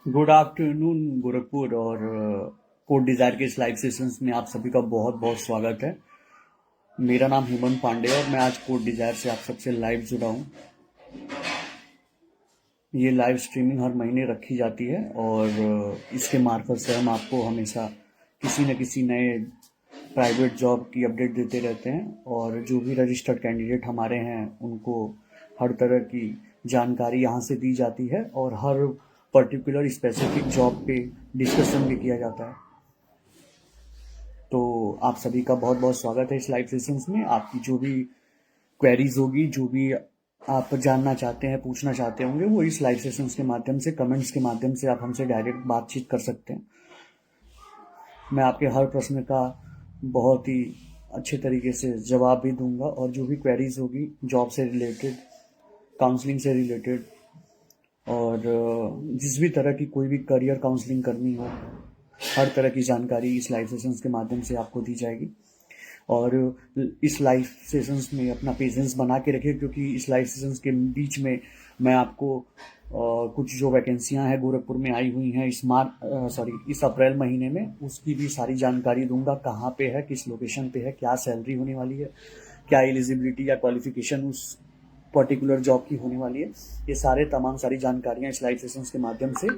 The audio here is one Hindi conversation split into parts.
गुड आफ्टरनून गोरखपुर और कोड डिजायर के इस लाइव सेशंस में आप सभी का बहुत बहुत स्वागत है। मेरा नाम हेमंत पांडे और मैं आज कोड डिजायर से आप सबसे लाइव जुड़ा हूँ। ये लाइव स्ट्रीमिंग हर महीने रखी जाती है और इसके मार्फत से हम आपको हमेशा किसी न किसी नए प्राइवेट जॉब की अपडेट देते रहते हैं और जो भी रजिस्टर्ड कैंडिडेट हमारे हैं उनको हर तरह की जानकारी यहाँ से दी जाती है और हर पर्टिकुलर स्पेसिफिक जॉब पे डिस्कशन भी किया जाता है। तो आप सभी का बहुत बहुत स्वागत है इस लाइव सेशंस में। आपकी जो भी क्वेरीज होगी, जो भी आप जानना चाहते हैं, पूछना चाहते होंगे, वो इस लाइव सेशंस के माध्यम से, कमेंट्स के माध्यम से आप हमसे डायरेक्ट बातचीत कर सकते हैं। मैं आपके हर प्रश्न का बहुत ही अच्छे तरीके से जवाब भी दूंगा और जो भी क्वेरीज होगी जॉब से रिलेटेड, काउंसलिंग से रिलेटेड और जिस भी तरह की कोई भी करियर काउंसलिंग करनी हो, हर तरह की जानकारी इस लाइव सेशंस के माध्यम से आपको दी जाएगी। और इस लाइव सेशंस में अपना पेशेंस बना के रखिए, क्योंकि इस लाइव सेशंस के बीच में मैं आपको कुछ जो वैकेंसियां हैं गोरखपुर में आई हुई हैं इस अप्रैल महीने में, उसकी भी सारी जानकारी दूंगा। कहाँ पे है, किस लोकेशन पे है, क्या सैलरी होने वाली है, क्या एलिजिबिलिटी या क्वालिफिकेशन उस पर्टिकुलर जॉब की होने वाली है, ये तमाम सारी जानकारियां इस लाइव सेशंस के माध्यम से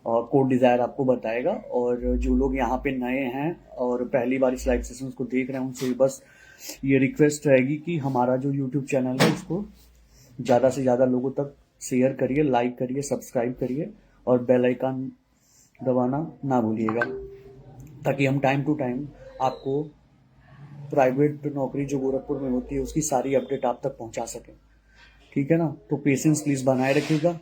कोड डिजायर आपको बताएगा। और जो लोग यहाँ पे नए हैं और पहली बार इस लाइव सेशंस को देख रहे हैं, उनसे बस ये रिक्वेस्ट रहेगी कि हमारा जो यूट्यूब चैनल है उसको ज़्यादा से ज़्यादा लोगों तक शेयर करिए, लाइक करिए, सब्सक्राइब करिए और बेल आइकन दबाना ना भूलिएगा, ताकि हम टाइम टू टाइम आपको प्राइवेट नौकरी जो गोरखपुर में होती है उसकी सारी अपडेट आप तक पहुंचा सकें। ठीक है ना? तो पेशेंस प्लीज़ बनाए रखिएगा।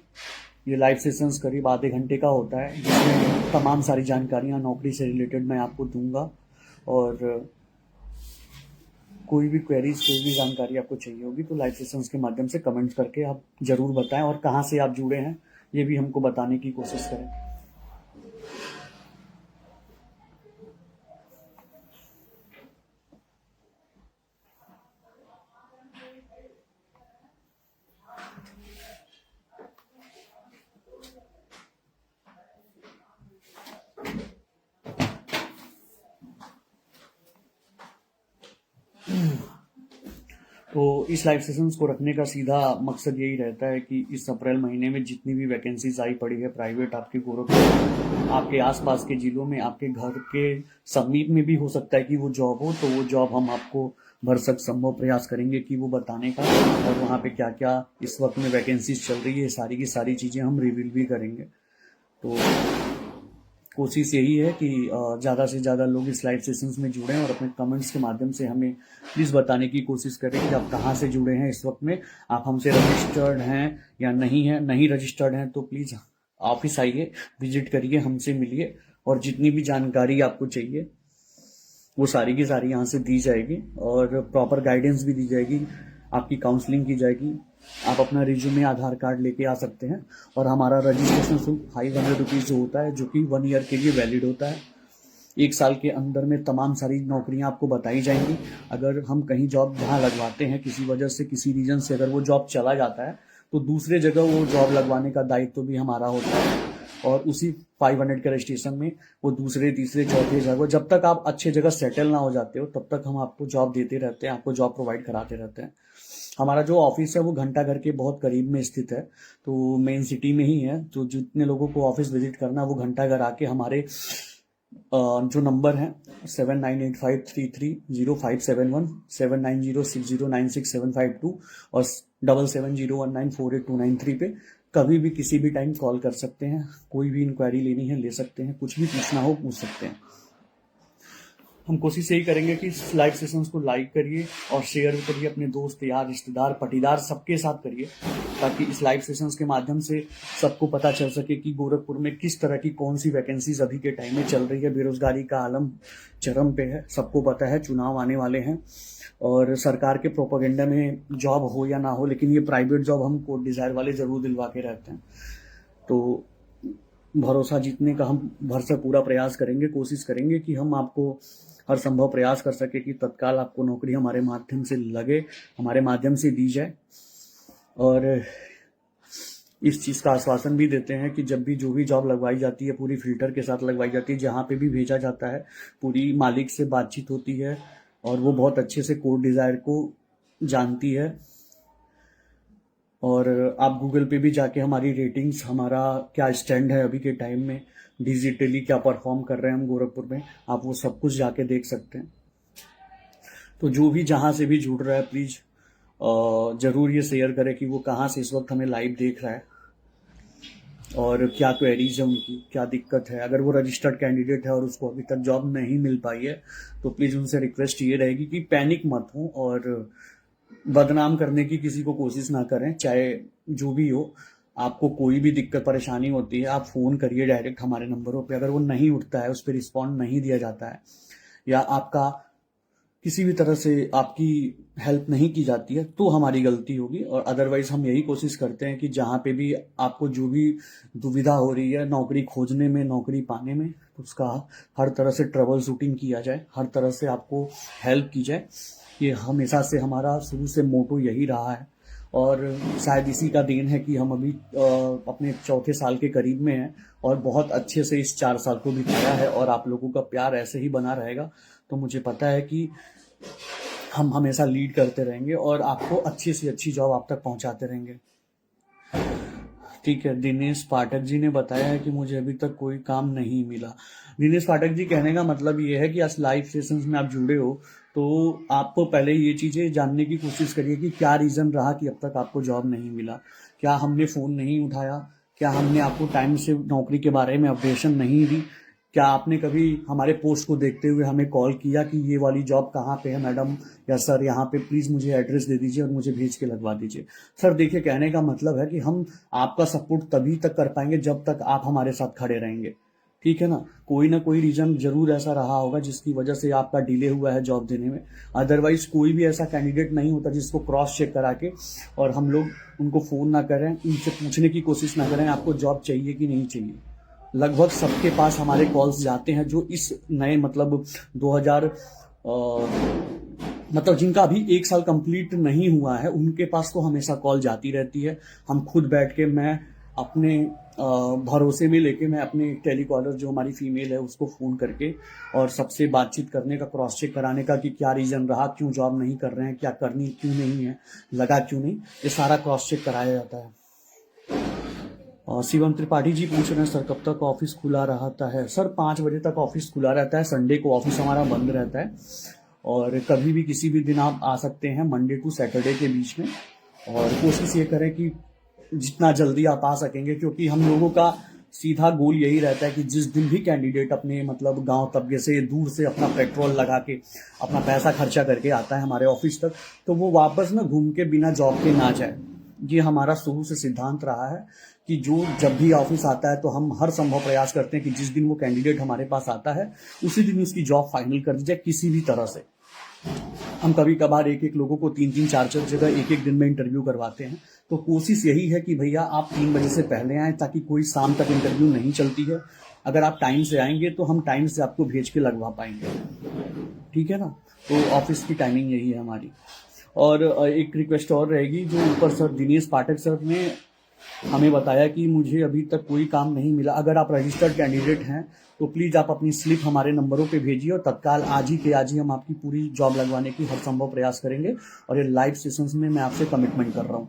ये लाइव सेशंस करीब आधे घंटे का होता है, जिसमें तमाम सारी जानकारियाँ नौकरी से रिलेटेड मैं आपको दूंगा। और कोई भी क्वेरीज, कोई भी जानकारी आपको चाहिए होगी तो लाइव सेशंस के माध्यम से कमेंट्स करके आप ज़रूर बताएं, और कहाँ से आप जुड़े हैं ये भी हमको बताने की कोशिश करें। तो इस लाइव सेशंस को रखने का सीधा मकसद यही रहता है कि इस अप्रैल महीने में जितनी भी वैकेंसीज आई पड़ी है प्राइवेट आपके गोरखपुर, आपके आसपास के जिलों में, आपके घर के समीप में भी हो सकता है कि वो जॉब हो, तो वो जॉब हम आपको भरसक संभव प्रयास करेंगे कि वो बताने का, और वहाँ पे क्या क्या इस वक्त में वैकेंसीज चल रही है, सारी की सारी चीज़ें हम रिवील भी करेंगे। तो कोशिश यही है कि ज़्यादा से ज़्यादा लोग इस लाइव सेशंस में जुड़ें और अपने कमेंट्स के माध्यम से हमें प्लीज़ बताने की कोशिश करें कि आप कहाँ से जुड़े हैं इस वक्त में, आप हमसे रजिस्टर्ड हैं या नहीं हैं। नहीं रजिस्टर्ड हैं तो प्लीज़ ऑफिस आइए, विजिट करिए, हमसे मिलिए और जितनी भी जानकारी आपको चाहिए वो सारी की सारी यहाँ से दी जाएगी और प्रॉपर गाइडेंस भी दी जाएगी, आपकी काउंसलिंग की जाएगी। आप अपना रिज्यूमे, आधार कार्ड लेके आ सकते हैं और हमारा रजिस्ट्रेशन शुल्क 500 रुपीज़ जो होता है, जो कि 1 ईयर के लिए वैलिड होता है। 1 साल के अंदर में तमाम सारी नौकरियां आपको बताई जाएंगी। अगर हम कहीं जॉब जहाँ लगवाते हैं, किसी वजह से, किसी रीजन से अगर वो जॉब चला जाता है तो दूसरे जगह वो जॉब लगवाने का दायित्व भी हमारा होता है और उसी 500 के रजिस्ट्रेशन में वो दूसरे, तीसरे, चौथे जगह, जब तक आप अच्छे जगह सेटल ना हो जाते हो तब तक हम आपको जॉब देते रहते हैं, आपको जॉब प्रोवाइड कराते रहते हैं। हमारा जो ऑफिस है वो घंटा घर के बहुत करीब में स्थित है, तो मेन सिटी में ही है। तो जितने लोगों को ऑफिस विजिट करना वो घंटा घर आके हमारे जो नंबर है 7985330571, 7906096752 और 7701948293 पे कभी भी किसी भी टाइम कॉल कर सकते हैं। कोई भी इंक्वायरी लेनी है ले सकते हैं, कुछ भी पूछना हो पूछ सकते हैं। हम कोशिश यही करेंगे कि इस लाइव सेशंस को लाइक करिए और शेयर करिए अपने दोस्त, यार, रिश्तेदार, पटीदार सबके साथ करिए, ताकि इस लाइव सेशंस के माध्यम से सबको पता चल सके कि गोरखपुर में किस तरह की कौन सी वैकेंसीज अभी के टाइम में चल रही है। बेरोजगारी का आलम चरम पे है, सबको पता है, चुनाव आने वाले हैं और सरकार के प्रोपेगेंडा में जॉब हो या ना हो, लेकिन ये प्राइवेट जॉब हम कोड डिजायर वाले जरूर दिलवा के रहते हैं। तो भरोसा जीतने का हम भरसक पूरा प्रयास करेंगे, कोशिश करेंगे कि हम आपको हर संभव प्रयास कर सके कि तत्काल आपको नौकरी हमारे माध्यम से लगे, हमारे माध्यम से दी जाए। और इस चीज़ का आश्वासन भी देते हैं कि जब भी जो भी जॉब लगवाई जाती है पूरी फिल्टर के साथ लगवाई जाती है, जहाँ पे भी भेजा जाता है पूरी मालिक से बातचीत होती है और वो बहुत अच्छे से कोड डिज़ायर को जानती है। और आप गूगल पे भी जाके हमारी रेटिंग्स, हमारा क्या स्टैंड है अभी के टाइम में, डिजिटली क्या परफॉर्म कर रहे हैं हम गोरखपुर में, आप वो सब कुछ जाके देख सकते हैं। तो जो भी जहाँ से भी जुड़ रहा है प्लीज़ ज़रूर ये शेयर करें कि वो कहाँ से इस वक्त हमें लाइव देख रहा है और क्या क्वेरीज है उनकी, क्या दिक्कत है। अगर वो रजिस्टर्ड कैंडिडेट है और उसको अभी तक जॉब नहीं मिल पाई है तो प्लीज़ उनसे रिक्वेस्ट ये रहेगी कि पैनिक मत हो और बदनाम करने की किसी को कोशिश ना करें। चाहे जो भी हो, आपको कोई भी दिक्कत परेशानी होती है आप फ़ोन करिए डायरेक्ट हमारे नंबरों पे। अगर वो नहीं उठता है, उस पर रिस्पॉन्ड नहीं दिया जाता है या आपका किसी भी तरह से आपकी हेल्प नहीं की जाती है तो हमारी गलती होगी। और अदरवाइज हम यही कोशिश करते हैं कि जहाँ पे भी आपको जो भी दुविधा हो रही है नौकरी खोजने में, नौकरी पाने में, तो उसका हर तरह से ट्रबल शूटिंग किया जाए, हर तरह से आपको हेल्प की जाए। ये हमेशा से हमारा शुरू से मोटो यही रहा है और शायद इसी का देन है कि हम अभी अपने चौथे साल के करीब में हैं और बहुत अच्छे से इस 4 साल को बिताया है और आप लोगों का प्यार ऐसे ही बना रहेगा। तो मुझे पता है कि हम हमेशा लीड करते रहेंगे और आपको अच्छी से अच्छी जॉब आप तक पहुंचाते रहेंगे। ठीक है, दिनेश पाठक जी ने बताया है कि मुझे अभी तक कोई काम नहीं मिला। दिनेश पाठक जी, कहने का मतलब ये है कि आज लाइव सेशंस में आप जुड़े हो तो आप पहले ये चीज़ें जानने की कोशिश करिए कि क्या रीज़न रहा कि अब तक आपको जॉब नहीं मिला। क्या हमने फ़ोन नहीं उठाया? क्या हमने आपको टाइम से नौकरी के बारे में अपडेशन नहीं दी? क्या आपने कभी हमारे पोस्ट को देखते हुए हमें कॉल किया कि ये वाली जॉब कहाँ पे है मैडम या सर, यहाँ पे प्लीज़ मुझे एड्रेस दे दीजिए और मुझे भेज के लगवा दीजिए। सर देखिए, कहने का मतलब है कि हम आपका सपोर्ट तभी तक कर पाएंगे जब तक आप हमारे साथ खड़े रहेंगे। ठीक है ना कोई रीज़न ज़रूर ऐसा रहा होगा जिसकी वजह से आपका डिले हुआ है जॉब देने में। अदरवाइज कोई भी ऐसा कैंडिडेट नहीं होता जिसको क्रॉस चेक करा के और हम लोग उनको फ़ोन ना करें, उनसे पूछने की कोशिश ना करें आपको जॉब चाहिए कि नहीं चाहिए। लगभग सबके पास हमारे कॉल्स जाते हैं जो इस नए मतलब 2000 मतलब जिनका अभी 1 साल कंप्लीट नहीं हुआ है उनके पास तो हमेशा कॉल जाती रहती है। हम खुद बैठ के, मैं अपने भरोसे में लेके, मैं अपने टेलीकॉलर जो हमारी फीमेल है उसको फ़ोन करके और सबसे बातचीत करने का, क्रॉस चेक कराने का कि क्या रीज़न रहा, क्यों जॉब नहीं कर रहे हैं, क्या करनी क्यों नहीं है, लगा क्यों नहीं, ये सारा क्रॉस चेक कराया जाता है। शिवम त्रिपाठी जी पूछ रहे हैं सर कब तक ऑफिस खुला रहता है। सर 5 बजे तक ऑफिस खुला रहता है, संडे को ऑफिस हमारा बंद रहता है और कभी भी किसी भी दिन आप आ सकते हैं, मंडे टू सैटरडे के बीच में। और कोशिश ये करें कि जितना जल्दी आप आ सकेंगे, क्योंकि हम लोगों का सीधा गोल यही रहता है कि जिस दिन भी कैंडिडेट अपने मतलब गांव तबके से दूर से अपना पेट्रोल लगा के अपना पैसा खर्चा करके आता है हमारे ऑफिस तक, तो वो वापस ना घूम के बिना जॉब के ना जाए। ये हमारा शुरू से सिद्धांत रहा है कि जो जब भी ऑफिस आता है तो हम हर संभव प्रयास करते हैं कि जिस दिन वो कैंडिडेट हमारे पास आता है उसी दिन उसकी जॉब फाइनल कर दी जाए किसी भी तरह से। हम कभी कभार एक एक लोगों को 3-3, 4-4 जगह एक एक दिन में इंटरव्यू करवाते हैं। तो कोशिश यही है कि भैया आप 3 बजे से पहले आएँ ताकि कोई शाम तक इंटरव्यू नहीं चलती है। अगर आप टाइम से आएंगे तो हम टाइम से आपको भेज के लगवा पाएंगे। ठीक है ना, तो ऑफिस की टाइमिंग यही है हमारी। और एक रिक्वेस्ट और रहेगी, जो ऊपर सर दिनेश पाठक सर ने हमें बताया कि मुझे अभी तक कोई काम नहीं मिला। अगर आप रजिस्टर्ड कैंडिडेट हैं तो प्लीज़ आप अपनी स्लिप हमारे नंबरों पे भेजिए और तत्काल आज ही के आज ही हम आपकी पूरी जॉब लगवाने की हर संभव प्रयास करेंगे। और ये लाइव सेशंस में मैं आपसे कमिटमेंट कर रहा हूँ।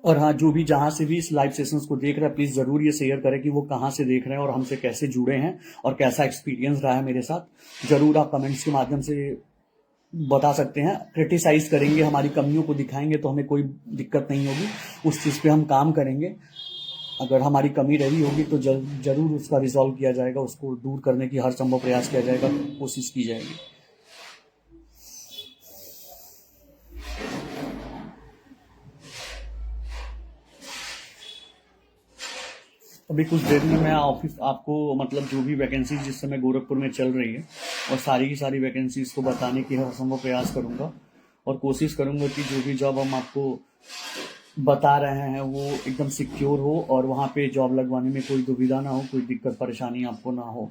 और हाँ, जो भी जहाँ से भी इस लाइव सेशंस को देख रहा है प्लीज़ ज़रूर ये शेयर करें कि वो कहाँ से देख रहे हैं और हमसे कैसे जुड़े हैं और कैसा एक्सपीरियंस रहा है मेरे साथ। ज़रूर आप कमेंट्स के माध्यम से बता सकते हैं, क्रिटिसाइज करेंगे, हमारी कमियों को दिखाएंगे तो हमें कोई दिक्कत नहीं होगी, उस चीज़ पे हम काम करेंगे। अगर हमारी कमी रही होगी तो ज़रूर उसका रिजॉल्व किया जाएगा, उसको दूर करने की हर संभव प्रयास किया जाएगा, कोशिश की जाएगी। अभी कुछ देर में मैं ऑफिस आपको मतलब जो भी वैकेंसी जिस समय गोरखपुर में चल रही है और सारी की सारी वैकेंसीज को बताने की हर संभव प्रयास करूंगा और कोशिश करूंगा कि जो भी जॉब हम आपको बता रहे हैं वो एकदम सिक्योर हो और वहाँ पे जॉब लगवाने में कोई दुविधा ना हो, कोई दिक्कत परेशानी आपको ना हो।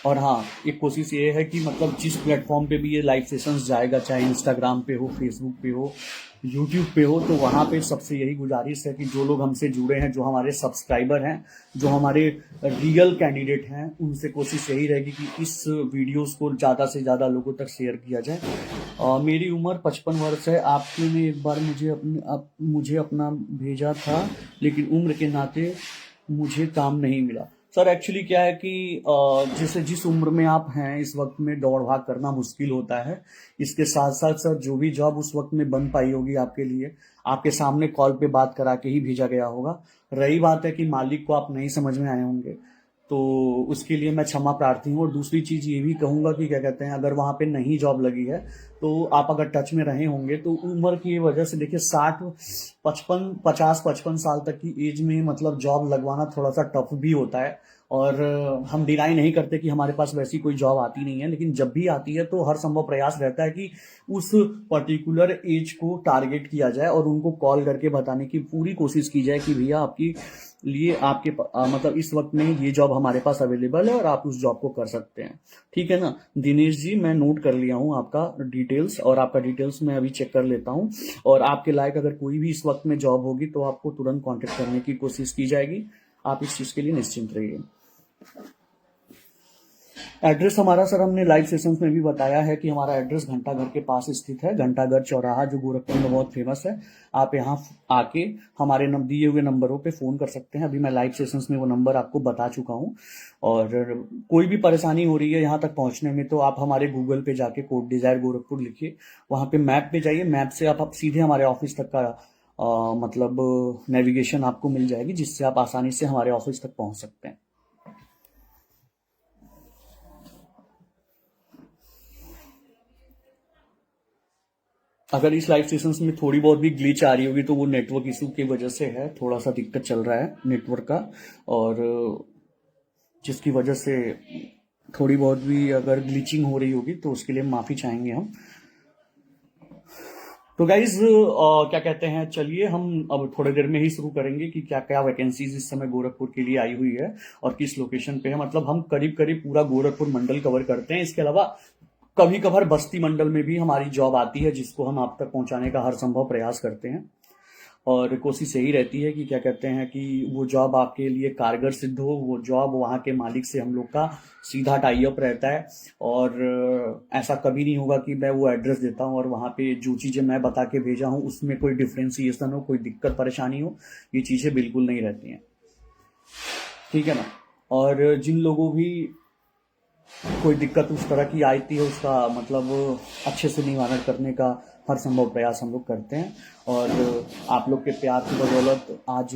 और हाँ, एक कोशिश ये है कि मतलब जिस प्लेटफॉर्म पे भी ये लाइव सेशंस जाएगा, चाहे इंस्टाग्राम पे हो, फेसबुक पे हो, यूट्यूब पे हो, तो वहाँ पे सबसे यही गुजारिश है कि जो लोग हमसे जुड़े हैं, जो हमारे सब्सक्राइबर हैं, जो हमारे रियल कैंडिडेट हैं, उनसे कोशिश यही रहेगी कि इस वीडियोस को ज़्यादा से ज़्यादा लोगों तक शेयर किया जाए। मेरी उम्र 55 वर्ष है। आपने एक बार मुझे अपना भेजा था, लेकिन उम्र के नाते मुझे काम नहीं मिला। सर एक्चुअली क्या है कि जैसे जिस उम्र में आप हैं इस वक्त में दौड़ भाग करना मुश्किल होता है। इसके साथ साथ सर जो भी जॉब उस वक्त में बन पाई होगी आपके लिए, आपके सामने कॉल पे बात करा के ही भेजा गया होगा। रही बात है कि मालिक को आप नहीं समझ में आए होंगे, तो उसके लिए मैं क्षमा प्रार्थी हूँ। और दूसरी चीज़ ये भी कहूँगा कि क्या कहते हैं, अगर वहाँ पे नहीं जॉब लगी है तो आप अगर टच में रहे होंगे तो उम्र की वजह से देखिए 50-55 साल तक की एज में मतलब जॉब लगवाना थोड़ा सा टफ भी होता है। और हम डिनाई नहीं करते कि हमारे पास वैसी कोई जॉब आती नहीं है, लेकिन जब भी आती है तो हर संभव प्रयास रहता है कि उस पर्टिकुलर एज को टारगेट किया जाए और उनको कॉल करके बताने की पूरी कोशिश की जाए कि भैया आपकी लिए मतलब इस वक्त में ये जॉब हमारे पास अवेलेबल है और आप उस जॉब को कर सकते हैं। ठीक है ना दिनेश जी, मैं नोट कर लिया हूँ आपका डिटेल्स, और आपका डिटेल्स मैं अभी चेक कर लेता हूँ। और आपके लायक अगर कोई भी इस वक्त में जॉब होगी तो आपको तुरंत कांटेक्ट करने की कोशिश की जाएगी। आप इस चीज़ के लिए निश्चिंत रहिए। एड्रेस हमारा सर हमने लाइव सेशंस में भी बताया है कि हमारा एड्रेस घंटाघर के पास स्थित है। घंटाघर चौराहा जो गोरखपुर में बहुत फेमस है। आप यहाँ आके हमारे दिए हुए नंबरों पे फ़ोन कर सकते हैं। अभी मैं लाइव सेशंस में वो नंबर आपको बता चुका हूँ। और कोई भी परेशानी हो रही है यहाँ तक पहुँचने में तो आप हमारे गूगल पे जाके कोड डिज़ायर गोरखपुर लिखिए, वहाँ पे मैप पे जाइए, मैप से आप सीधे हमारे ऑफिस तक का मतलब नेविगेशन आपको मिल जाएगी, जिससे आप आसानी से हमारे ऑफिस तक पहुँच सकते हैं। अगर इस लाइव सेशंस में थोड़ी बहुत भी ग्लिच आ रही होगी तो वो नेटवर्क इशू की वजह से है, थोड़ा सा दिक्कत चल रहा है नेटवर्क का, और जिसकी वजह से थोड़ी बहुत भी अगर ग्लिचिंग हो रही होगी तो उसके लिए माफ़ी चाहेंगे हम। तो गाइज क्या कहते हैं, चलिए हम अब थोड़ी देर में ही शुरू करेंगे कि क्या क्या वैकेंसीज इस समय गोरखपुर के लिए आई हुई है और किस लोकेशन पे है। मतलब हम करीब करीब पूरा गोरखपुर मंडल कवर करते हैं। इसके अलावा कभी कभार बस्ती मंडल में भी हमारी जॉब आती है, जिसको हम आप तक पहुंचाने का हर संभव प्रयास करते हैं। और कोशिश यही रहती है कि क्या कहते हैं कि वो जॉब आपके लिए कारगर सिद्ध हो, वो जॉब वहाँ के मालिक से हम लोग का सीधा टाई अप रहता है। और ऐसा कभी नहीं होगा कि मैं वो एड्रेस देता हूँ और वहाँ पे जो चीज़ें मैं बता के भेजा हूँ उसमें कोई डिफ्रेंसिएशन हो, कोई दिक्कत परेशानी हो, ये चीज़ें बिल्कुल नहीं रहती हैं। ठीक है ना। और जिन लोगों भी कोई दिक्कत उस तरह की आती है उसका मतलब अच्छे से निवारण करने का हर संभव प्रयास हम लोग करते हैं। और आप लोग के प्यार की बदौलत आज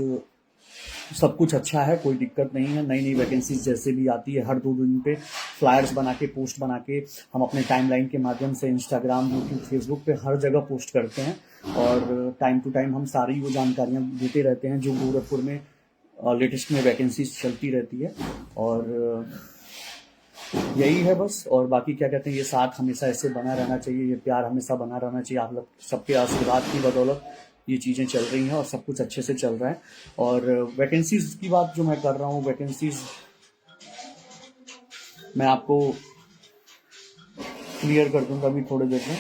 सब कुछ अच्छा है, कोई दिक्कत नहीं है। नई नई वैकेंसीज जैसे भी आती है हर 2 दिन पे फ्लायर्स बना के, पोस्ट बना के हम अपने टाइमलाइन के माध्यम से इंस्टाग्राम, यूट्यूब, फेसबुक पे हर जगह पोस्ट करते हैं। और टाइम टू टाइम हम सारी वो जानकारियाँ देते रहते हैं जो गोरखपुर में लेटेस्ट में वैकेंसीज चलती रहती है। और यही है बस। और बाकी क्या कहते हैं, ये साथ हमेशा ऐसे बना रहना चाहिए, ये प्यार हमेशा बना रहना चाहिए। आप लोग सबके आशीर्वाद की बदौलत ये चीज़ें चल रही हैं और सब कुछ अच्छे से चल रहा है। और वैकेंसीज की बात जो मैं कर रहा हूँ, वैकेंसीज मैं आपको क्लियर कर दूंगा अभी थोड़ी देर में।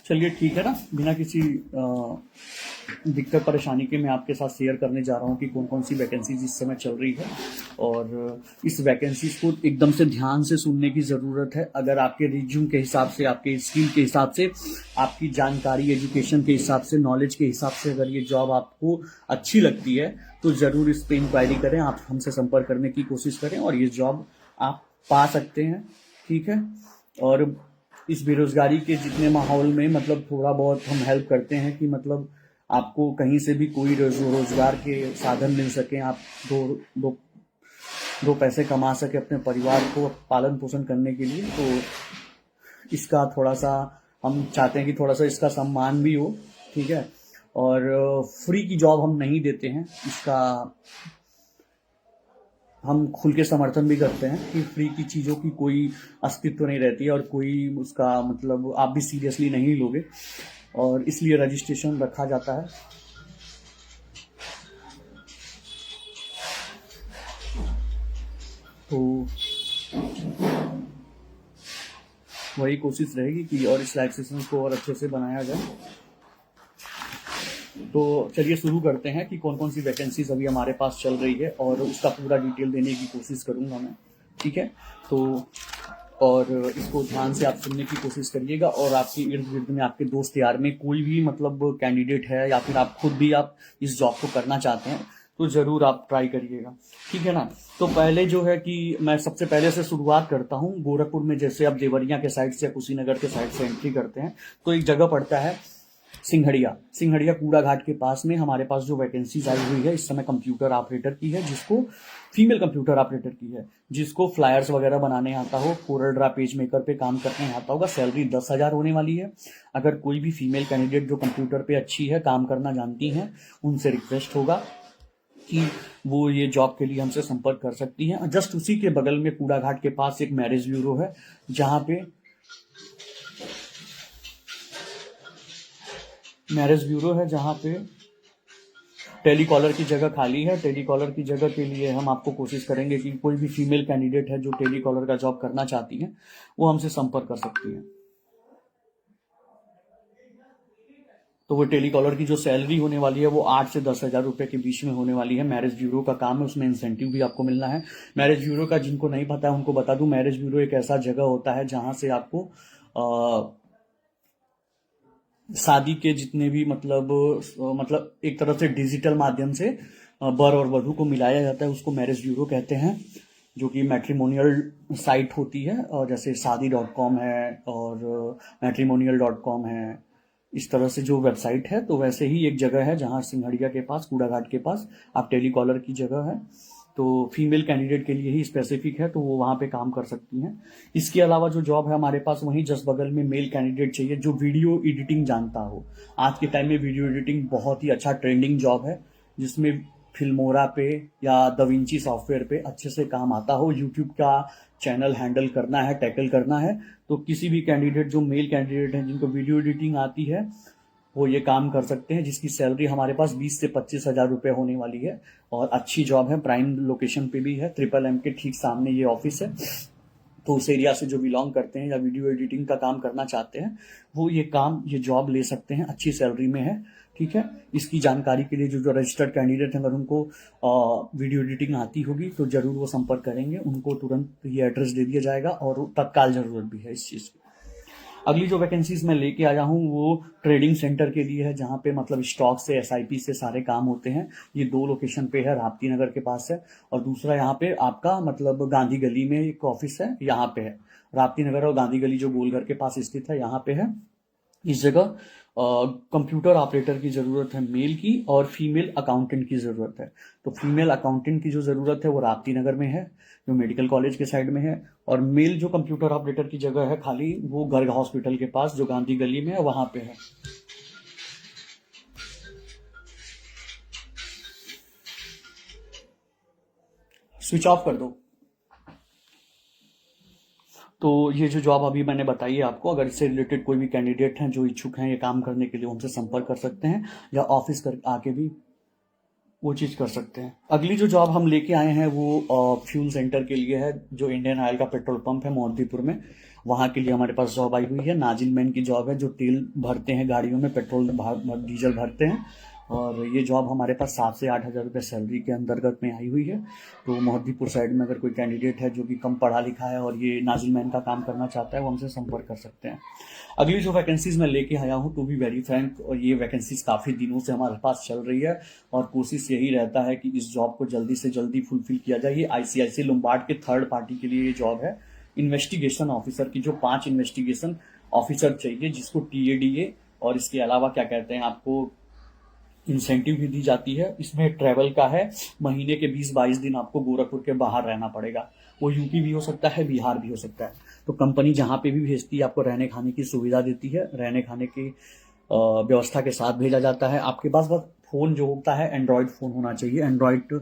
चलिए ठीक है ना, बिना किसी दिक्कत परेशानी के मैं आपके साथ शेयर करने जा रहा हूँ कि कौन कौन सी वैकेंसीज इस समय चल रही है। और इस वैकेंसीज को एकदम से ध्यान से सुनने की ज़रूरत है। अगर आपके रिज्यूम के हिसाब से, आपके स्किल के हिसाब से, आपकी जानकारी, एजुकेशन के हिसाब से, नॉलेज के हिसाब से अगर ये जॉब आपको अच्छी लगती है तो ज़रूर इस पर इंक्वायरी करें, आप हमसे संपर्क करने की कोशिश करें और ये जॉब आप पा सकते हैं। ठीक है। और इस बेरोजगारी के जितने माहौल में मतलब थोड़ा बहुत हम हेल्प करते हैं कि मतलब आपको कहीं से भी कोई रोजगार के साधन मिल सके, आप दो दो दो पैसे कमा सके अपने परिवार को पालन पोषण करने के लिए। तो इसका थोड़ा सा हम चाहते हैं कि थोड़ा सा इसका सम्मान भी हो। ठीक है। और फ्री की जॉब हम नहीं देते हैं, इसका हम खुल के समर्थन भी करते हैं कि फ्री की चीज़ों की कोई अस्तित्व नहीं रहती है और कोई उसका मतलब आप भी सीरियसली नहीं लोगे, और इसलिए रजिस्ट्रेशन रखा जाता है। तो वही कोशिश रहेगी कि और इस लाइव सेशन को और अच्छे से बनाया जाए। तो चलिए शुरू करते हैं कि कौन कौन सी वैकेंसीज अभी हमारे पास चल रही है और उसका पूरा डिटेल देने की कोशिश करूंगा मैं, ठीक है। तो और इसको ध्यान से आप सुनने की कोशिश करिएगा, और आपके इर्द गिर्द में आपके दोस्त यार में कोई भी मतलब कैंडिडेट है या फिर आप खुद भी आप इस जॉब को करना चाहते हैं तो ज़रूर आप ट्राई करिएगा, ठीक है ना। तो पहले जो है कि मैं सबसे पहले से शुरुआत करता हूँ। गोरखपुर में जैसे आप देवरिया के साइड से या कुशीनगर के साइड से एंट्री करते हैं तो एक जगह पड़ता है सिंघड़िया कूड़ा घाट के पास में हमारे पास जो वैकेंसीज आई हुई है इस समय कंप्यूटर ऑपरेटर की है, जिसको फीमेल कंप्यूटर ऑपरेटर की है, जिसको फ्लायर्स वगैरह बनाने आता हो, कोरल ड्रा पेज मेकर पे काम करने आता होगा। सैलरी 10,000 होने वाली है। अगर कोई भी फीमेल कैंडिडेट जो कंप्यूटर पे अच्छी है, काम करना जानती हैं, उनसे रिक्वेस्ट होगा कि वो ये जॉब के लिए हमसे संपर्क कर सकती हैं। जस्ट उसी के बगल में कूड़ा घाट के पास एक मैरिज ब्यूरो है, जहाँ पे टेलीकॉलर की जगह खाली है। टेलीकॉलर की जगह के लिए हम आपको कोशिश करेंगे कि कोई भी फीमेल कैंडिडेट है जो टेलीकॉलर का जॉब करना चाहती हैं वो हमसे संपर्क कर सकती हैं। तो वो टेलीकॉलर की जो सैलरी होने वाली है वो 8 से 10,000 रुपए के बीच में होने वाली है। मैरिज ब्यूरो का काम है, उसमें इंसेंटिव भी आपको मिलना है। मैरिज ब्यूरो का जिनको नहीं पता है उनको बता दूं, मैरिज ब्यूरो एक ऐसा जगह होता है जहां से आपको शादी के जितने भी मतलब एक तरह से डिजिटल माध्यम से वर और वधू को मिलाया जाता है, उसको मैरिज ब्यूरो कहते हैं, जो कि मैट्रिमोनियल साइट होती है, और जैसे शादी.com है और मैट्रिमोनियल.com है, इस तरह से जो वेबसाइट है। तो वैसे ही एक जगह है जहाँ सिंघड़िया के पास कूड़ा घाट के पास आप टेलीकॉलर की जगह है, तो फीमेल कैंडिडेट के लिए ही स्पेसिफिक है, तो वो वहाँ पे काम कर सकती हैं। इसके अलावा जो जॉब है हमारे पास वहीं जस्ट बगल में मेल कैंडिडेट चाहिए जो वीडियो एडिटिंग जानता हो। आज के टाइम में वीडियो एडिटिंग बहुत ही अच्छा ट्रेंडिंग जॉब है, जिसमें फिल्मोरा पे या दविंची सॉफ्टवेयर पे अच्छे से काम आता हो। यूट्यूब का चैनल हैंडल करना है, टैकल करना है, तो किसी भी कैंडिडेट जो मेल कैंडिडेट हैं जिनको वीडियो एडिटिंग आती है वो ये काम कर सकते हैं, जिसकी सैलरी हमारे पास 20 से 25,000 रुपये होने वाली है। और अच्छी जॉब है, प्राइम लोकेशन पे भी है, MMM के ठीक सामने ये ऑफिस है। तो उस एरिया से जो बिलोंग करते हैं या वीडियो एडिटिंग का काम करना चाहते हैं वो ये जॉब ले सकते हैं, अच्छी सैलरी में है, ठीक है। इसकी जानकारी के लिए जो रजिस्टर्ड कैंडिडेट हैं अगर उनको वीडियो एडिटिंग आती होगी तो जरूर वो संपर्क करेंगे, उनको तुरंत ये एड्रेस दे दिया जाएगा और तत्काल जरूरत भी है इस चीज़ की। अगली जो वैकेंसीज मैं लेके आया हूँ वो ट्रेडिंग सेंटर के लिए है, जहाँ पे मतलब स्टॉक से SIP से सारे काम होते हैं। ये 2 लोकेशन पे है, राप्ती नगर के पास है और दूसरा यहाँ पे आपका मतलब गांधी गली में एक ऑफिस है, यहाँ पे है। राप्ती नगर और गांधी गली जो गोलघर के पास स्थित है यहाँ पे है। इस जगह कंप्यूटर ऑपरेटर की ज़रूरत है मेल की, और फीमेल अकाउंटेंट की ज़रूरत है। तो फीमेल अकाउंटेंट की जो ज़रूरत है वो राप्ती नगर में है, जो मेडिकल कॉलेज के साइड में है, और मेल जो कंप्यूटर ऑपरेटर की जगह है खाली वो गर्ग हॉस्पिटल के पास जो गांधी गली में है वहाँ पे है। स्विच ऑफ कर दो। तो ये जो जॉब अभी मैंने बताई है आपको, अगर इससे रिलेटेड कोई भी कैंडिडेट हैं जो इच्छुक हैं ये काम करने के लिए, उनसे संपर्क कर सकते हैं या ऑफिस कर आके भी वो चीज़ कर सकते हैं। अगली जो जॉब हम लेके आए हैं वो फ्यूल सेंटर के लिए है, जो इंडियन ऑयल का पेट्रोल पंप है मोहद्दीपुर में, वहाँ के लिए हमारे पास जॉब आई हुई है। नाजिल मैन की जॉब है, जो तेल भरते हैं गाड़ियों में, पेट्रोल डीजल भरते हैं, और ये जॉब हमारे पास 7 से 8,000 रुपये सैलरी के अंतर्गत में आई हुई है। तो मोहद्दीपुर साइड में अगर कोई कैंडिडेट है जो कि कम पढ़ा लिखा है और ये नाजिल मैन का काम करना चाहता है वो हमसे संपर्क कर सकते हैं। अगली जो वैकेंसीज मैं लेके आया हूँ, टू बी वेरी फ्रैंक, और ये वैकेंसीज काफ़ी दिनों से हमारे पास चल रही है और कोशिश यही रहता है कि इस जॉब को जल्दी से जल्दी फुलफिल किया जाए। ये ICICI लोम्बार्ड के थर्ड पार्टी के लिए ये जॉब है, इन्वेस्टिगेशन ऑफिसर की, जो 5 इन्वेस्टिगेशन ऑफिसर चाहिए, जिसको TADA और इसके अलावा क्या कहते हैं आपको इंसेंटिव भी दी जाती है। इसमें ट्रैवल का है, महीने के 20-22 दिन आपको गोरखपुर के बाहर रहना पड़ेगा। वो यूपी भी हो सकता है, बिहार भी हो सकता है। तो कंपनी जहाँ पे भी भेजती है आपको रहने खाने की सुविधा देती है, रहने खाने की व्यवस्था के साथ भेजा जाता है। आपके पास बस फ़ोन जो होता है एंड्रॉयड फ़ोन होना चाहिए, एंड्रॉयड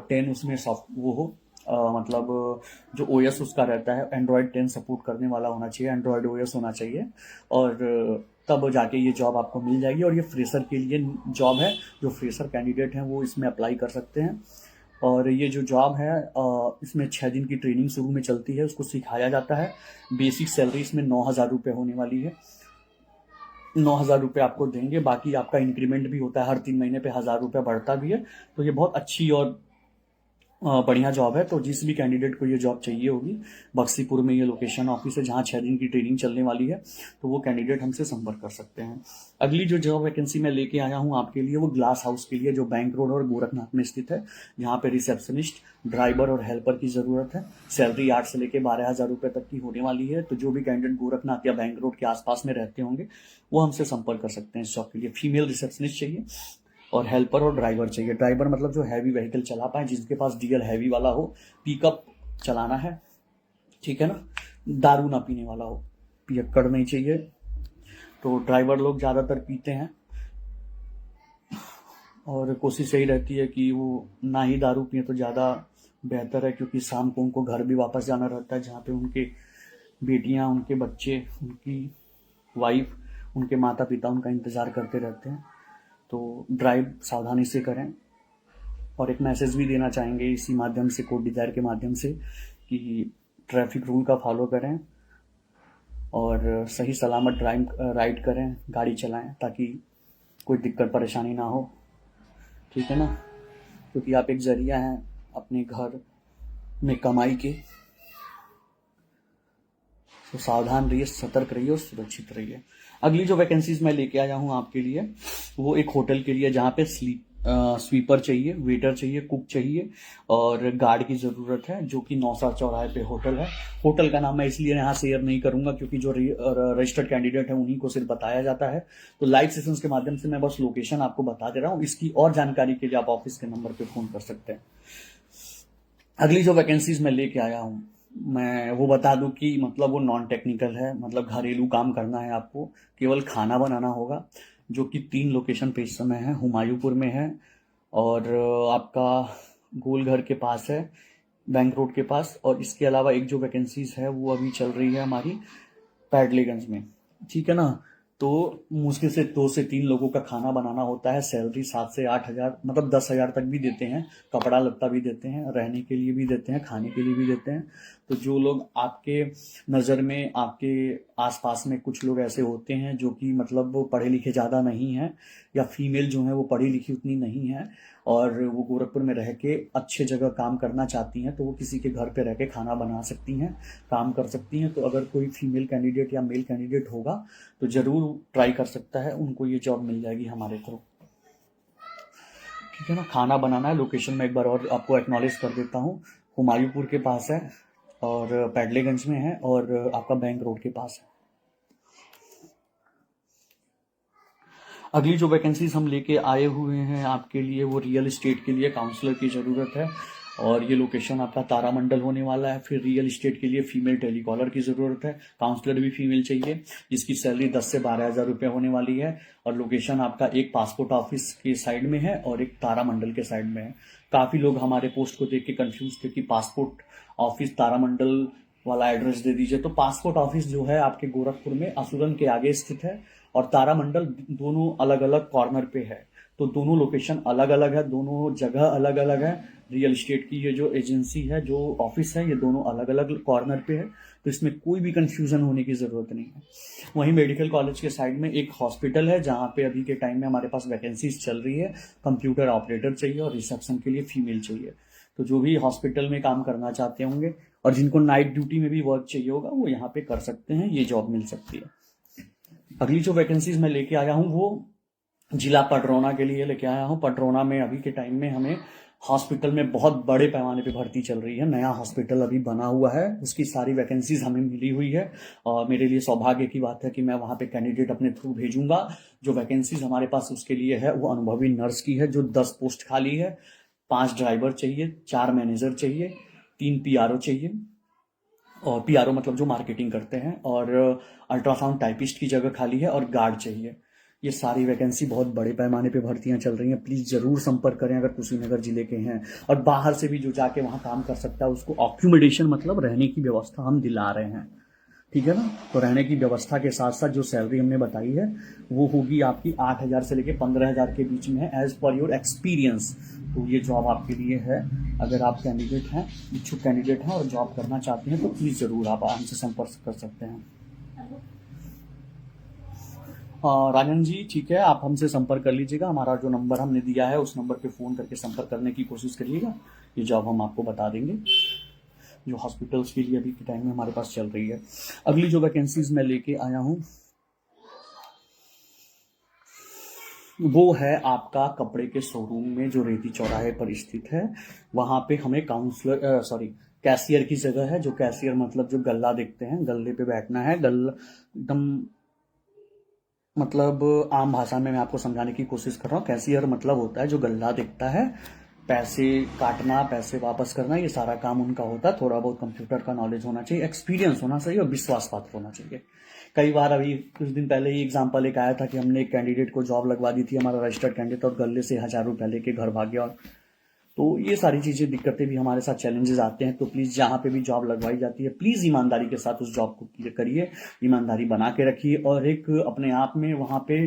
10 उसमें सॉफ्ट वो हो, मतलब जो ओएस उसका रहता है एंड्रॉयड 10 सपोर्ट करने वाला होना चाहिए, एंड्रॉयड ओएस होना चाहिए, और तब जाके ये जॉब आपको मिल जाएगी। और ये फ्रेशर के लिए जॉब है, जो फ्रेशर कैंडिडेट हैं वो इसमें अप्लाई कर सकते हैं। और ये जो जॉब है इसमें 6 दिन की ट्रेनिंग शुरू में चलती है, उसको सिखाया जाता है। बेसिक सैलरी इसमें 9,000 रुपये होने वाली है। 9,000 रुपये आपको देंगे, बाकी आपका इंक्रीमेंट भी होता है, हर 3 महीने पे 1,000 रुपये बढ़ता भी है। तो ये बहुत अच्छी और बढ़िया जॉब है। तो जिस भी कैंडिडेट को ये जॉब चाहिए होगी, बक्सीपुर में ये लोकेशन ऑफिस है जहाँ 6 दिन की ट्रेनिंग चलने वाली है, तो वो कैंडिडेट हमसे संपर्क कर सकते हैं। अगली जो जॉब वैकेंसी मैं लेके आया हूँ आपके लिए, वो ग्लास हाउस के लिए, जो बैंक रोड और गोरखनाथ में स्थित है, जहाँ पे रिसेप्शनिस्ट, ड्राइवर और हेल्पर की ज़रूरत है। सैलरी 8 से लेकर 12,000 रुपये तक की होने वाली है। तो जो भी कैंडिडेट गोरखनाथ या बैंक रोड के आसपास में रहते होंगे वो हमसे संपर्क कर सकते हैं इस जॉब के लिए। फीमेल रिसेप्शनिस्ट चाहिए और हेल्पर और ड्राइवर चाहिए। ड्राइवर मतलब जो हैवी व्हीकल चला पाए, जिसके पास डीएल हैवी वाला हो, पिकअप चलाना है, ठीक है ना, दारू ना पीने वाला हो, पियक्कड़ नहीं चाहिए। तो ड्राइवर लोग ज़्यादातर पीते हैं और कोशिश यही रहती है कि वो ना ही दारू पिए तो ज़्यादा बेहतर है, क्योंकि शाम को उनको घर भी वापस जाना रहता है, जहाँ पे उनके बेटियाँ, उनके बच्चे, उनकी वाइफ, उनके माता पिता उनका इंतज़ार करते रहते हैं। तो ड्राइव सावधानी से करें। और एक मैसेज भी देना चाहेंगे इसी माध्यम से, कोड डिजायर के माध्यम से, कि ट्रैफिक रूल का फॉलो करें और सही सलामत राइड करें, गाड़ी चलाएं, ताकि कोई दिक्कत परेशानी ना हो, ठीक है ना, क्योंकि आप एक जरिया हैं अपने घर में कमाई के। तो सावधान रहिए, सतर्क रहिए और सुरक्षित रहिए। अगली जो वैकेंसीज मैं लेके आया हूँ आपके लिए, वो एक होटल के लिए, जहाँ पे स्वीपर चाहिए, वेटर चाहिए, कुक चाहिए और गार्ड की ज़रूरत है, जो कि नौसार चौराहे पे होटल है। होटल का नाम मैं इसलिए यहाँ शेयर नहीं करूँगा क्योंकि जो रजिस्टर्ड कैंडिडेट है उन्हीं को सिर्फ बताया जाता है। तो लाइव सेशंस के माध्यम से मैं बस लोकेशन आपको बता दे रहा हूँ। इसकी और जानकारी के लिए आप ऑफिस के नंबर पर फ़ोन कर सकते हैं। अगली जो वैकेंसीज मैं लेके आया हूँ, मैं वो बता दूं कि मतलब वो नॉन टेक्निकल है, मतलब घरेलू काम करना है आपको, केवल खाना बनाना होगा, जो कि 3 लोकेशन पे इस समय है। हुमायूंपुर में है, और आपका गोलघर के पास है, बैंक रोड के पास। और इसके अलावा एक जो वैकेंसीज है वो अभी चल रही है हमारी पैडलीगंज में, ठीक है ना। तो मुश्किल से 2 से 3 लोगों का खाना बनाना होता है। सैलरी 7 से 8 हज़ार, मतलब 10,000 तक भी देते हैं। कपड़ा लत्ता भी देते हैं, रहने के लिए भी देते हैं, खाने के लिए भी देते हैं। तो जो लोग आपके नज़र में, आपके आसपास में कुछ लोग ऐसे होते हैं जो कि मतलब वो पढ़े लिखे ज़्यादा नहीं हैं, या फीमेल जो है वो पढ़ी लिखी उतनी नहीं है, और वो गोरखपुर में रह के अच्छे जगह काम करना चाहती हैं, तो वो किसी के घर पे रह के खाना बना सकती हैं, काम कर सकती हैं। तो अगर कोई फीमेल कैंडिडेट या मेल कैंडिडेट होगा तो ज़रूर ट्राई कर सकता है, उनको ये जॉब मिल जाएगी हमारे थ्रू, ठीक है ना। खाना बनाना है। लोकेशन में एक बार और आपको एक्नॉलेज कर देता हूँ, हुमायूंपुर के पास है और पैडलेगंज में है, और आपका बैंक रोड के पास है। अगली जो वैकेंसीज हम लेके आए हुए हैं आपके लिए, वो रियल इस्टेट के लिए काउंसलर की ज़रूरत है, और ये लोकेशन आपका तारामंडल होने वाला है। फिर रियल इस्टेट के लिए फीमेल टेलीकॉलर की ज़रूरत है, काउंसलर भी फीमेल चाहिए, जिसकी सैलरी 10 से 12,000 रुपये होने वाली है। और लोकेशन आपका एक पासपोर्ट ऑफिस के साइड में है और एक तारामंडल के साइड में है। काफ़ी लोग हमारे पोस्ट को देख के कन्फ्यूज थे कि पासपोर्ट ऑफिस तारामंडल वाला एड्रेस दे दीजिए। तो पासपोर्ट ऑफिस जो है आपके गोरखपुर में असुरन के आगे स्थित है, और तारामंडल दोनों अलग अलग कॉर्नर पे है। तो दोनों लोकेशन अलग अलग है, दोनों जगह अलग अलग है। रियल इस्टेट की ये जो एजेंसी है, जो ऑफिस है, ये दोनों अलग अलग कॉर्नर पे है। तो इसमें कोई भी कंफ्यूजन होने की ज़रूरत नहीं है। वहीं मेडिकल कॉलेज के साइड में एक हॉस्पिटल है, जहाँ पे अभी के टाइम में हमारे पास वैकेंसीज चल रही है। कंप्यूटर ऑपरेटर चाहिए और रिसेप्शन के लिए फीमेल चाहिए। तो जो भी हॉस्पिटल में काम करना चाहते होंगे और जिनको नाइट ड्यूटी में भी वर्क चाहिए होगा, वो यहाँ पे कर सकते हैं, ये जॉब मिल सकती है। अगली जो वैकेंसीज मैं लेके आया हूँ वो जिला पटरौना के लिए लेके आया हूँ। पटरौना में अभी के टाइम में हमें हॉस्पिटल में बहुत बड़े पैमाने पे भर्ती चल रही है। नया हॉस्पिटल अभी बना हुआ है, उसकी सारी वैकेंसीज हमें मिली हुई है, और मेरे लिए सौभाग्य की बात है कि मैं वहाँ पे कैंडिडेट अपने थ्रू भेजूंगा। जो वैकेंसीज हमारे पास उसके लिए है वो अनुभवी नर्स की है, जो 10 पोस्ट खाली है। 5 ड्राइवर चाहिए, 4 मैनेजर चाहिए, 3 पीआरओ चाहिए, और पीआरओ मतलब जो मार्केटिंग करते हैं, और अल्ट्रासाउंड टाइपिस्ट की जगह खाली है, और गार्ड चाहिए। ये सारी वैकेंसी बहुत बड़े पैमाने पे भर्तियां चल रही हैं। प्लीज़ ज़रूर संपर्क करें अगर कुशीनगर जिले के हैं। और बाहर से भी जो जाके वहाँ काम कर सकता है उसको ऑक्यूमेडेशन मतलब रहने की व्यवस्था हम दिला रहे हैं, ठीक है ना। तो रहने की व्यवस्था के साथ साथ जो सैलरी हमने बताई है वो होगी आपकी 8,000 से लेके 15,000 के बीच में है, एज पर योर एक्सपीरियंस। तो ये जॉब आपके लिए है। अगर आप कैंडिडेट हैं, इच्छुक कैंडिडेट हैं और जॉब करना चाहते हैं तो प्लीज़ ज़रूर आप हमसे संपर्क कर सकते हैं। राजन जी ठीक है, आप हमसे संपर्क कर लीजिएगा। हमारा जो नंबर हमने दिया है उस नंबर पे फ़ोन करके संपर्क करने की कोशिश करिएगा। ये जॉब हम आपको बता देंगे जो हॉस्पिटल्स के लिए अभी के टाइम में हमारे पास चल रही है। अगली जो वैकेंसीज मैं लेके आया हूँ वो है आपका कपड़े के शोरूम में जो रेती चौराहे पर स्थित है। वहाँ पे हमें कैशियर की जगह है। जो कैशियर मतलब जो गल्ला देखते हैं, गल्ले पे बैठना है। गल्ला एकदम मतलब आम भाषा में मैं आपको समझाने की कोशिश कर रहा हूँ। कैशियर मतलब होता है जो गल्ला दिखता है, पैसे काटना, पैसे वापस करना, ये सारा काम उनका होता है। थोड़ा बहुत कंप्यूटर का नॉलेज होना चाहिए, एक्सपीरियंस होना चाहिए और विश्वास पात्र होना चाहिए। कई बार अभी कुछ दिन पहले ही एग्जांपल एक आया था कि हमने एक कैंडिडेट को जॉब लगवा दी थी, हमारा रजिस्टर्ड कैंडिडेट, और गले से 1,000 रुपया लेके घर भाग गया। तो ये सारी चीज़ें, दिक्कतें भी हमारे साथ, चैलेंजेस आते हैं। तो प्लीज़ जहाँ पे भी जॉब लगवाई जाती है प्लीज़ ईमानदारी के साथ उस जॉब को क्लियर करिए, ईमानदारी बना के रखिए और एक अपने आप में वहाँ पे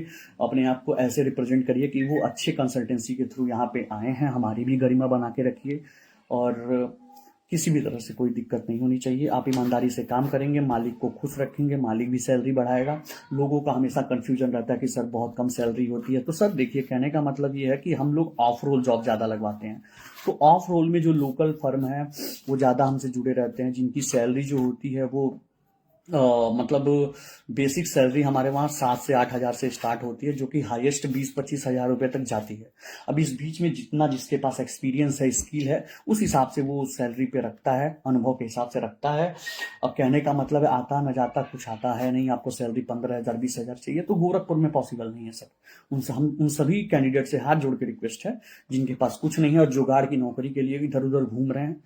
अपने आप को ऐसे रिप्रेजेंट करिए कि वो अच्छे कंसल्टेंसी के थ्रू यहाँ पे आए हैं। हमारी भी गरिमा बना के रखिए और किसी भी तरह से कोई दिक्कत नहीं होनी चाहिए। आप ईमानदारी से काम करेंगे, मालिक को खुश रखेंगे, मालिक भी सैलरी बढ़ाएगा। लोगों का हमेशा कन्फ्यूजन रहता है कि सर बहुत कम सैलरी होती है। तो सर देखिए, कहने का मतलब ये है कि हम लोग ऑफ रोल जॉब ज़्यादा लगवाते हैं। तो ऑफ रोल में जो लोकल फर्म है वो ज़्यादा हमसे जुड़े रहते हैं, जिनकी सैलरी जो होती है वो मतलब बेसिक सैलरी हमारे वहाँ 7 से 8,000 से स्टार्ट होती है, जो कि हाईएस्ट 20-25 हज़ार रुपये तक जाती है। अब इस बीच में जितना जिसके पास एक्सपीरियंस है, स्किल है, उस हिसाब से वो सैलरी पे रखता है, अनुभव के हिसाब से रखता है। अब कहने का मतलब है, आता न जाता कुछ आता है नहीं। आपको सैलरी 15,000 20,000 चाहिए तो गोरखपुर में पॉसिबल नहीं है सर। उन सभी कैंडिडेट से हाथ जोड़ के रिक्वेस्ट है जिनके पास कुछ नहीं है और जुगाड़ की नौकरी के लिए इधर उधर घूम रहे हैं,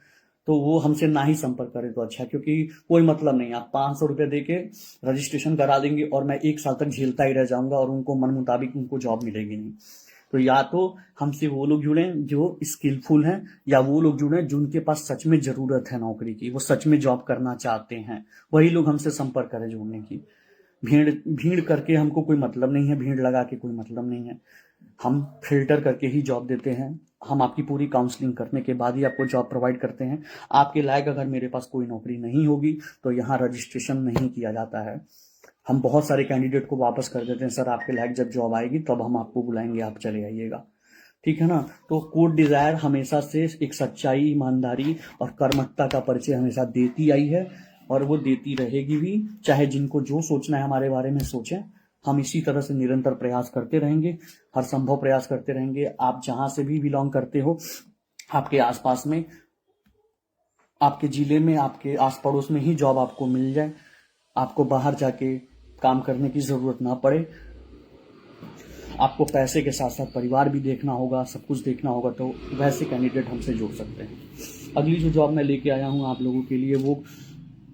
तो वो हमसे ना ही संपर्क करें तो अच्छा है। क्योंकि कोई मतलब नहीं, आप 500 रुपये दे के रजिस्ट्रेशन करा देंगे और मैं 1 साल तक झेलता ही रह जाऊंगा और उनको मन मुताबिक उनको जॉब मिलेगी नहीं। तो या तो हमसे वो लोग जुड़ें जो स्किलफुल हैं, या वो लोग जुड़ें जिनके पास सच में ज़रूरत है नौकरी की, वो सच में जॉब करना चाहते हैं, वही लोग हमसे संपर्क करें जुड़ने की। भीड़ भीड़ करके हमको कोई मतलब नहीं है, भीड़ लगा के कोई मतलब नहीं है। हम फिल्टर करके ही जॉब देते हैं। हम आपकी पूरी काउंसलिंग करने के बाद ही आपको जॉब प्रोवाइड करते हैं। आपके लायक अगर मेरे पास कोई नौकरी नहीं होगी तो यहाँ रजिस्ट्रेशन नहीं किया जाता है। हम बहुत सारे कैंडिडेट को वापस कर देते हैं, सर आपके लायक जब जॉब आएगी तब हम आपको बुलाएंगे, आप चले आइएगा, ठीक है ना। तो कोड डिज़ायर हमेशा से एक सच्चाई, ईमानदारी और कर्मठता का परिचय हमेशा देती आई है और वो देती रहेगी भी। चाहे जिनको जो सोचना है हमारे बारे में सोचें, हम इसी तरह से निरंतर प्रयास करते रहेंगे, हर संभव प्रयास करते रहेंगे। आप जहाँ से भी बिलोंग करते हो, आपके आसपास में, आपके ज़िले में, आपके आस पड़ोस में ही जॉब आपको मिल जाए, आपको बाहर जाके काम करने की ज़रूरत ना पड़े। आपको पैसे के साथ साथ परिवार भी देखना होगा, सब कुछ देखना होगा, तो वैसे कैंडिडेट हमसे जुड़ सकते हैं। अगली जो जॉब मैं लेके आया हूँ आप लोगों के लिए वो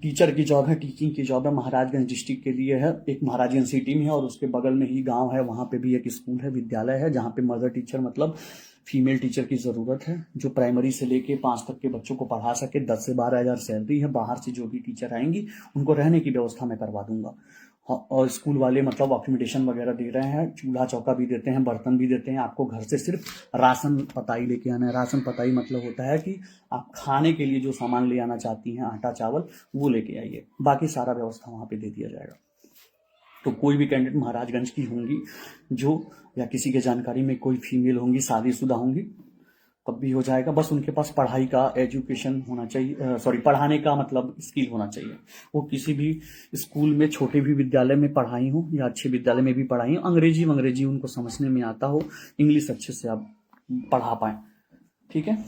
टीचर की जॉब है, टीचिंग की जॉब है। महाराजगंज डिस्ट्रिक्ट के लिए है। एक महाराजगंज सिटी में है और उसके बगल में ही गांव है, वहाँ पे भी एक स्कूल है, विद्यालय है, जहाँ पे मदर टीचर मतलब फीमेल टीचर की ज़रूरत है, जो प्राइमरी से लेके 5 तक के बच्चों को पढ़ा सके। 10 से 12,000 सैलरी है। बाहर से जो भी टीचर आएंगी उनको रहने की व्यवस्था मैं करवा दूंगा। और स्कूल वाले मतलब अकोमोडेशन वगैरह दे रहे हैं, चूल्हा चौका भी देते हैं, बर्तन भी देते हैं। आपको घर से सिर्फ राशन पताई लेके आना है। राशन पताई मतलब होता है कि आप खाने के लिए जो सामान ले आना चाहती हैं, आटा चावल, वो लेके आइए, बाकी सारा व्यवस्था वहाँ पे दे दिया जाएगा। तो कोई भी कैंडिडेट महाराजगंज की होंगी जो, या किसी के जानकारी में कोई फीमेल होंगी, शादीशुदा होंगी, तब भी हो जाएगा। बस उनके पास पढ़ाई का एजुकेशन होना चाहिए, पढ़ाने का मतलब स्किल होना चाहिए। वो किसी भी स्कूल में, छोटे भी विद्यालय में पढ़ाई हो या अच्छे विद्यालय में भी पढ़ाई हो, अंग्रेजी उनको समझने में आता हो, इंग्लिश अच्छे से आप पढ़ा पाएँ, ठीक है।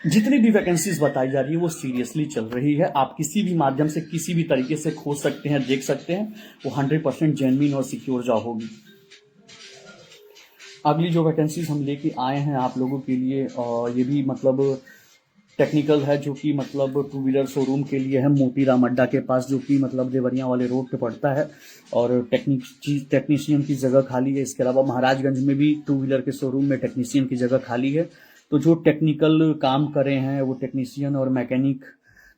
जितनी भी वैकेंसीज बताई जा रही है वो सीरियसली चल रही है। आप किसी भी माध्यम से, किसी भी तरीके से खोज सकते हैं, देख सकते हैं। वो 100% जेन्युइन और सिक्योर जॉब होगी। अगली जो वैकेंसीज हम लेके आए हैं आप लोगों के लिए, ये भी मतलब टेक्निकल है जो कि मतलब टू व्हीलर शोरूम के लिए है, मोतीराम अड्डा के पास, जो कि मतलब देवरिया वाले रोड पे पड़ता है। और टेक्नीशियन की जगह खाली है। इसके अलावा महाराजगंज में भी टू व्हीलर के शोरूम में टेक्नीशियन की जगह खाली है। तो जो टेक्निकल काम करे हैं, वो टेक्नीशियन और मैकेनिक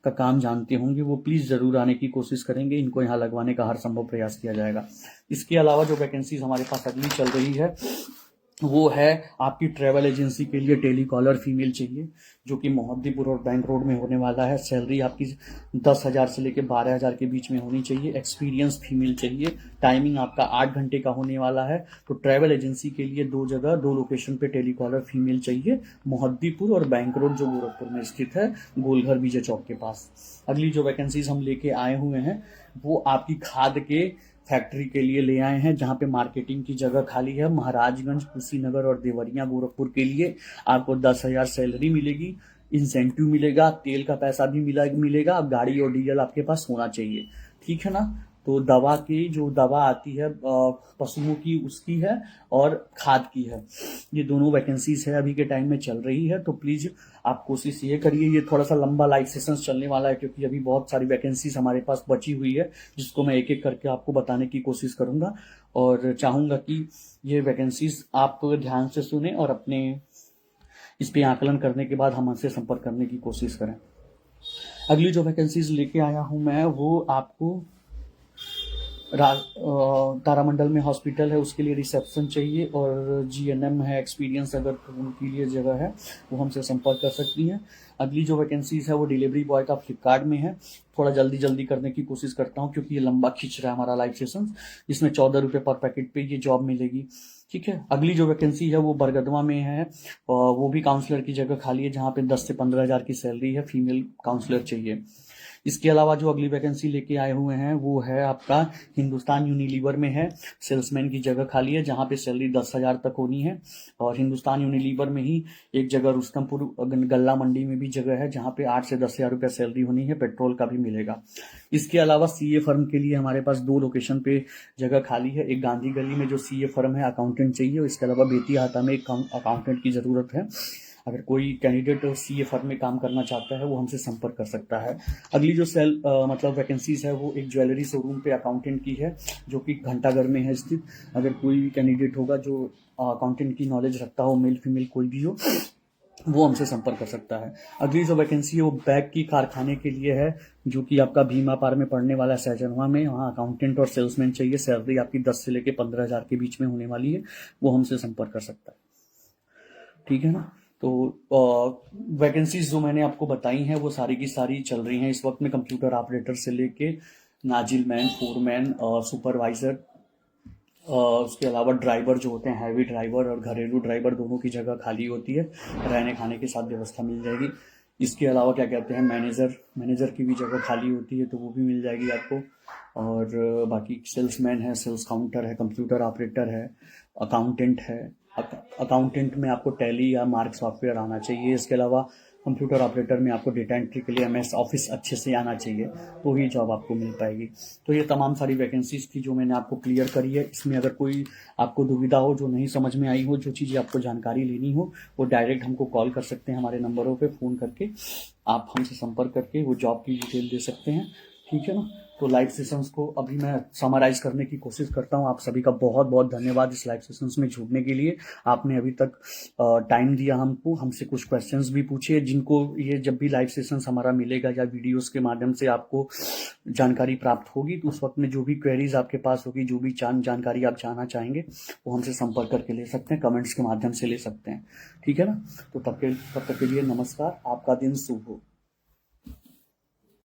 का काम जानते होंगे, वो प्लीज़ ज़रूर आने की कोशिश करेंगे। इनको यहाँ लगवाने का हर संभव प्रयास किया जाएगा। इसके अलावा जो वैकेंसीज हमारे पास अगली चल रही है, वो है आपकी ट्रैवल एजेंसी के लिए टेलीकॉलर फीमेल चाहिए, जो कि मोहद्दीपुर और बैंक रोड में होने वाला है। सैलरी आपकी 10,000 से लेकर 12,000 के बीच में होनी चाहिए। एक्सपीरियंस फीमेल चाहिए। टाइमिंग आपका 8 घंटे का होने वाला है। तो ट्रैवल एजेंसी के लिए 2 जगह 2 लोकेशन पे टेलीकॉलर फीमेल चाहिए, मोहद्दीपुर और बैंक रोड जो गोरखपुर में स्थित है, गोलघर विजय चौक के पास। अगली जो वैकेंसीज हम लेके आए हुए हैं, वो आपकी खाद के फैक्ट्री के लिए ले आए हैं, जहां पे मार्केटिंग की जगह खाली है। महाराजगंज, कुशीनगर और देवरिया गोरखपुर के लिए आपको 10,000 सैलरी मिलेगी, इंसेंटिव मिलेगा, तेल का पैसा भी मिलेगा। गाड़ी और डीजल आपके पास होना चाहिए, ठीक है ना। तो दवा की जो दवा आती है पशुओं की, उसकी है, और खाद की है। ये दोनों वैकेंसीज है, अभी के टाइम में चल रही है। तो प्लीज़ आप कोशिश ये करिए। ये थोड़ा सा लंबा लाइव सेशंस चलने वाला है, क्योंकि अभी बहुत सारी वैकेंसीज हमारे पास बची हुई है, जिसको मैं एक एक करके आपको बताने की कोशिश करूंगा। और चाहूंगा कि ये वैकेंसीज आप ध्यान से सुने और अपने इस पे आकलन करने के बाद हमसे संपर्क करने की कोशिश करें। अगली जो वैकेंसीज लेके आया हूं मैं, वो आपको तारामंडल में हॉस्पिटल है, उसके लिए रिसेप्शन चाहिए, और जीएनएम है, एक्सपीरियंस अगर उनके लिए जगह है, वो हमसे संपर्क कर सकती हैं। अगली जो वैकेंसीज है, वो डिलीवरी बॉय का फ्लिपकार्ट में है। थोड़ा जल्दी करने की कोशिश करता हूँ, क्योंकि ये लंबा खींच रहा है हमारा लाइव सेशन। इसमें 14 रुपये पर पैकेट पे ये जॉब मिलेगी, ठीक है। अगली जो वैकेंसी है, वो बरगदवा में है, और वो भी काउंसलर की जगह खाली है, जहाँ पे 10 से 15,000 की सैलरी है। फीमेल काउंसलर चाहिए। इसके अलावा जो अगली वैकेंसी लेके आए हुए हैं, वो है आपका हिंदुस्तान यूनिलीवर में है। सेल्समैन की जगह खाली है, जहाँ पे सैलरी 10,000 तक होनी है। और हिंदुस्तान यूनिलीवर में ही एक जगह रुस्तमपुर गल्ला मंडी में भी जगह है, जहाँ पे 8 से 10,000 रुपया सैलरी होनी है। पेट्रोल का भी मिलेगा। इसके अलावा सीए फर्म के लिए हमारे पास 2 लोकेशन पे जगह खाली है। एक गांधी गली में जो सीए फर्म है, अकाउंटेंट चाहिए। इसके अलावा बेतियाहाता में एक अकाउंटेंट की ज़रूरत है। अगर कोई कैंडिडेट सीए फर्म में काम करना चाहता है, वो हमसे संपर्क कर सकता है। अगली जो मतलब वैकेंसीज है, वो एक ज्वेलरी शोरूम पे अकाउंटेंट की है, जो कि घंटाघर में है स्थित। अगर कोई भी कैंडिडेट होगा जो अकाउंटेंट की नॉलेज रखता हो, मेल फीमेल कोई भी हो, वो हमसे संपर्क कर सकता है। अगली जो वैकेंसी है, वो बैग की कारखाने के लिए है, जो कि आपका भीमा पार में पड़ने वाला है, सहजनवा में। वहाँ अकाउंटेंट और सेल्समैन चाहिए। सैलरी आपकी 10 से लेकर 15,000 के बीच में होने वाली है। वो हमसे संपर्क कर सकता है, ठीक है ना। तो वैकेंसीज जो मैंने आपको बताई हैं, वो सारी की सारी चल रही हैं इस वक्त में। कंप्यूटर ऑपरेटर से लेके नाजिल मैन, फोरमैन, सुपरवाइजर, उसके अलावा ड्राइवर जो होते हैं, हैवी ड्राइवर और घरेलू ड्राइवर, दोनों की जगह खाली होती है। रहने खाने के साथ व्यवस्था मिल जाएगी। इसके अलावा क्या कहते हैं, मैनेजर की भी जगह खाली होती है, तो वो भी मिल जाएगी आपको। और बाकी सेल्समैन है, सेल्स काउंटर है, कंप्यूटर ऑपरेटर है, अकाउंटेंट है। अकाउंटेंट में आपको टैली या मार्क सॉफ्टवेयर आना चाहिए। इसके अलावा कंप्यूटर ऑपरेटर में आपको डेटा एंट्री के लिए एमएस ऑफिस अच्छे से आना चाहिए, तो ही जॉब आपको मिल पाएगी। तो ये तमाम सारी वैकेंसीज थी जो मैंने आपको क्लियर करी है। इसमें अगर कोई आपको दुविधा हो, जो नहीं समझ में आई हो, जो चीज़ें आपको जानकारी लेनी हो, वो डायरेक्ट हमको कॉल कर सकते हैं। हमारे नंबरों पे फ़ोन करके आप हमसे संपर्क करके वो जॉब की डिटेल दे सकते हैं, ठीक है ना। तो लाइव सेशंस को अभी मैं समराइज करने की कोशिश करता हूँ। आप सभी का बहुत बहुत धन्यवाद इस लाइव सेशंस में जुड़ने के लिए। आपने अभी तक टाइम दिया हमको, हमसे कुछ क्वेश्चंस भी पूछे, जिनको ये जब भी लाइव सेशंस हमारा मिलेगा या वीडियोस के माध्यम से आपको जानकारी प्राप्त होगी, तो उस वक्त में जो भी क्वेरीज आपके पास होगी, जो भी जानकारी आप जानना चाहेंगे, वो हमसे संपर्क करके ले सकते हैं, कमेंट्स के माध्यम से ले सकते हैं, ठीक है ना। तो तब तक के लिए नमस्कार। आपका दिन शुभ हो।